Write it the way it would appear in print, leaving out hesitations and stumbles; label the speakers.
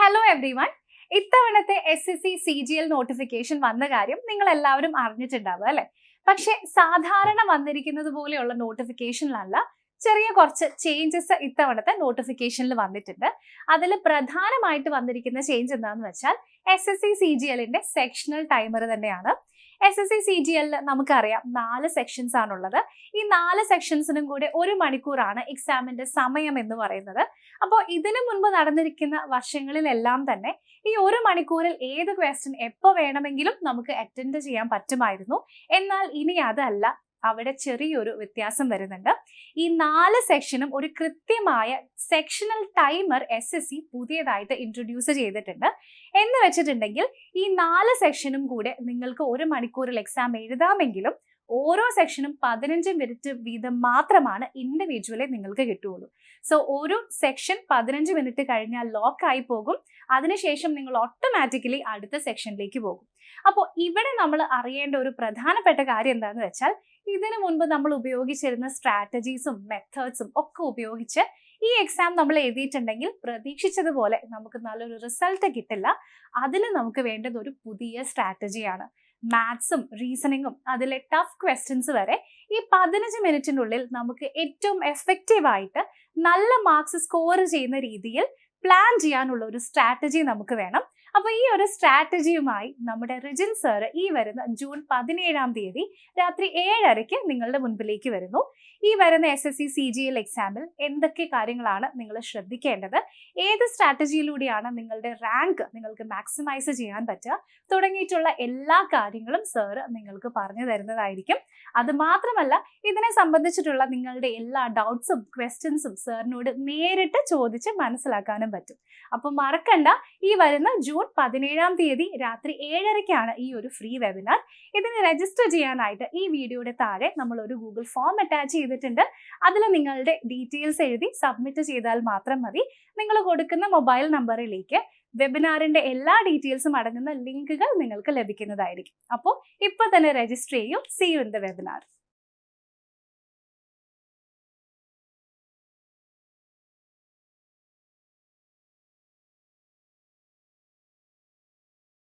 Speaker 1: Hello every one. ഇത്തവണത്തെ SSC CGL notification വന്ന കാര്യം നിങ്ങൾ എല്ലാവരും അറിഞ്ഞിട്ടുണ്ടാവും അല്ലെ? പക്ഷെ സാധാരണ വന്നിരിക്കുന്നത് പോലെയുള്ള നോട്ടിഫിക്കേഷനിലല്ല, ചെറിയ കുറച്ച് ചേഞ്ചസ് ഇത്തവണത്തെ നോട്ടിഫിക്കേഷനിൽ വന്നിട്ടുണ്ട്. അതിൽ പ്രധാനമായിട്ട് വന്നിരിക്കുന്ന ചേഞ്ച് എന്താണെന്ന് വെച്ചാൽ SSC CGLന്റെ സെക്ഷണൽ ടൈമർ തന്നെയാണ്. SSC CGL നമുക്കറിയാം 4 സെക്ഷൻസ് ആണുള്ളത്. ഈ 4 സെക്ഷൻസിനും കൂടെ 1 മണിക്കൂറാണ് എക്സാമിന്റെ സമയം എന്ന് പറയുന്നത്. അപ്പോൾ ഇതിനു മുൻപ് നടന്നിരിക്കുന്ന വർഷങ്ങളിലെല്ലാം തന്നെ ഈ 1 മണിക്കൂറിൽ ഏത് ക്വസ്റ്റ്യൻ എപ്പോൾ വേണമെങ്കിലും നമുക്ക് അറ്റൻഡ് ചെയ്യാൻ പറ്റുമായിരുന്നു. എന്നാൽ ഇനി അതല്ല, അവിടെ ചെറിയൊരു വ്യത്യാസം വരുന്നുണ്ട്. ഈ 4 സെക്ഷനും ഒരു കൃത്യമായ സെക്ഷണൽ ടൈമർ SSC പുതിയതായിട്ട് ഇൻട്രൊഡ്യൂസ് ചെയ്തിട്ടുണ്ട്. എന്ന് വെച്ചിട്ടുണ്ടെങ്കിൽ ഈ 4 സെക്ഷനും കൂടെ നിങ്ങൾക്ക് 1 മണിക്കൂറിൽ എക്സാം എഴുതാമെങ്കിലും ഓരോ സെക്ഷനും 15 മിനിറ്റ് വീതം മാത്രമാണ് ഇൻഡിവിജ്വലി നിങ്ങൾക്ക് കിട്ടുകയുള്ളൂ. സോ ഒരു സെക്ഷൻ 15 മിനിറ്റ് കഴിഞ്ഞാൽ ലോക്കായി പോകും. അതിനുശേഷം നിങ്ങൾ ഓട്ടോമാറ്റിക്കലി അടുത്ത സെക്ഷനിലേക്ക് പോകും. അപ്പോൾ ഇവിടെ നമ്മൾ അറിയേണ്ട ഒരു പ്രധാനപ്പെട്ട കാര്യം എന്താണെന്ന് വെച്ചാൽ, ഇതിനു മുൻപ് നമ്മൾ ഉപയോഗിച്ചിരുന്ന സ്ട്രാറ്റജീസും മെത്തേഡ്സും ഒക്കെ ഉപയോഗിച്ച് ഈ എക്സാം നമ്മൾ എഴുതിയിട്ടുണ്ടെങ്കിൽ പ്രതീക്ഷിച്ചതുപോലെ നമുക്ക് നല്ലൊരു റിസൾട്ട് കിട്ടില്ല. അതിന് നമുക്ക് വേണ്ടത് ഒരു പുതിയ സ്ട്രാറ്റജിയാണ്. മാത്സും റീസണിങ്ങും അതിലെ ടഫ് ക്വസ്റ്റ്യൻസ് വരെ ഈ 15 മിനിറ്റിനുള്ളിൽ നമുക്ക് ഏറ്റവും എഫക്റ്റീവായിട്ട് നല്ല മാർക്സ് സ്കോർ ചെയ്യുന്ന രീതിയിൽ പ്ലാൻ ചെയ്യാനുള്ള ഒരു സ്ട്രാറ്റജി നമുക്ക് വേണം. അപ്പോൾ ഈ ഒരു സ്ട്രാറ്റജിയുമായി നമ്മുടെ റിജിൻ സർ ഈ വരുന്ന ജൂൺ 17-ാം തീയതി രാത്രി 7:30 നിങ്ങളുടെ മുൻപിലേക്ക് വരുന്നു. ഈ വരുന്ന SSC CGL എക്സാമിൽ എന്തൊക്കെ കാര്യങ്ങളാണ് നിങ്ങൾ ശ്രദ്ധിക്കേണ്ടത്, ഏത് സ്ട്രാറ്റജിയിലൂടെയാണ് നിങ്ങളുടെ റാങ്ക് നിങ്ങൾക്ക് മാക്സിമൈസ് ചെയ്യാൻ പറ്റുക തുടങ്ങിയിട്ടുള്ള എല്ലാ കാര്യങ്ങളും സർ നിങ്ങൾക്ക് പറഞ്ഞു തരുന്നതായിരിക്കും. അത് മാത്രമല്ല, ഇതിനെ സംബന്ധിച്ചിട്ടുള്ള നിങ്ങളുടെ എല്ലാ ഡൗട്ട്സും ക്വസ്റ്റ്യൻസും സാറിനോട് നേരിട്ട് ചോദിച്ച് മനസ്സിലാക്കാനും പറ്റും. അപ്പോൾ മറക്കണ്ട, ഈ വരുന്ന ജൂൺ 17-ാം തീയതി രാത്രി 7:30 ഈ ഒരു ഫ്രീ വെബിനാർ. ഇതിന് രജിസ്റ്റർ ചെയ്യാനായിട്ട് ഈ വീഡിയോയുടെ താഴെ നമ്മൾ ഒരു ഗൂഗിൾ ഫോം അറ്റാച്ച് ചെയ്തിട്ടുണ്ട്. അതിൽ നിങ്ങളുടെ ഡീറ്റെയിൽസ് എഴുതി സബ്മിറ്റ് ചെയ്താൽ മാത്രം മതി. നിങ്ങൾ കൊടുക്കുന്ന മൊബൈൽ നമ്പറിലേക്ക് വെബിനാറിന്റെ എല്ലാ ഡീറ്റെയിൽസും അടങ്ങുന്ന ലിങ്കുകൾ നിങ്ങൾക്ക് ലഭിക്കുന്നതായിരിക്കും. അപ്പോൾ ഇപ്പോൾ തന്നെ രജിസ്റ്റർ ചെയ്യൂ. See you in the webinar.